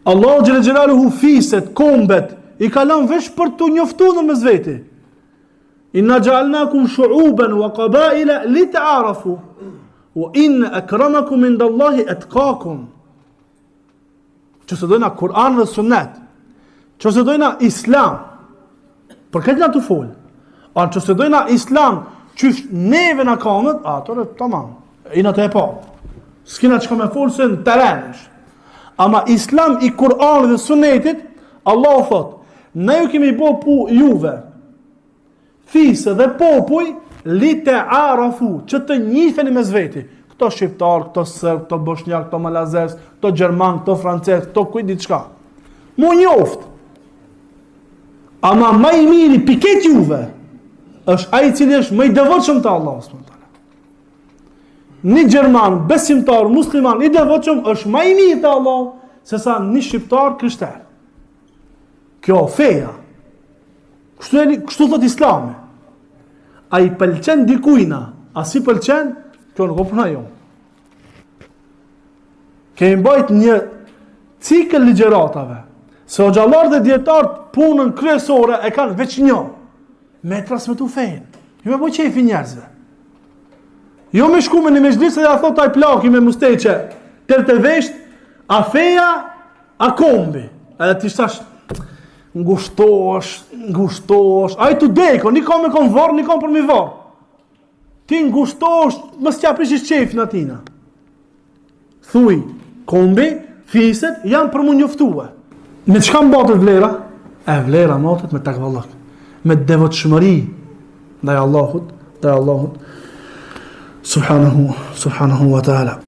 Allahu xhel xhelaluhu fiset, kombet i ka lënë vesh për të njoftuar mes veti. Inna ja'alnakum shu'uban wa qaba'ila lita'arafu wa inna akramakum indallahi atqakum. Çose dojna Kur'an dhe Sunnet, çose dojna Islam, për këtë na të fol. A çose dojna Islam, çysh neve na kanët, atëre tamam. Ina të e pa. S'kina çka me fol se në terrenesh. Ama Islam i Kur'anit dhe Sunnetit, Allah thot, ne ju kemi bo pu juve, fisë dhe popuj, li te arafu, që të njifeni me zveti. Këto shqiptar, këto sërb, këto bosnjak, këto malazes, këto gjerman, këto frances, këto kujt diçka. Mu njoft. Ama më i miri piket juve, është ai i cili është më i devotshëm te Allahu subhanahu wa taala. Një gjerman, besimtar, musliman, i devotshëm është më i miri te Allahu se sa një shqiptar krishter. Kjo feja. Kështu thot Islami. A i pëlqen dikujna, a si pëlqen, kjo nuk o përna jo. Kemi bajt një cikël ligjeratave, se o gjallar dhe djetartë punën kryesore e kanë veç një, me transmetu fejnë. Jo me po qefi njerëzve. Jo me shku me një mezhlisë dhe a thot taj plaki me musteqe, tërë të vesht, a feja, a kombi. Edhe ti shtash, ngushtosh, a i të deko, një kam me kom varë, një kam për mi varë. Ti ngushtosh, mës tja prishish qefin atina. Thuj, kombi, fiset, janë për mu njoftue. Me qka mbatët vlera? Vlera mbatët me takvallak, me devotshmëri ndaj Allahut, subhanahu wa ta'ala.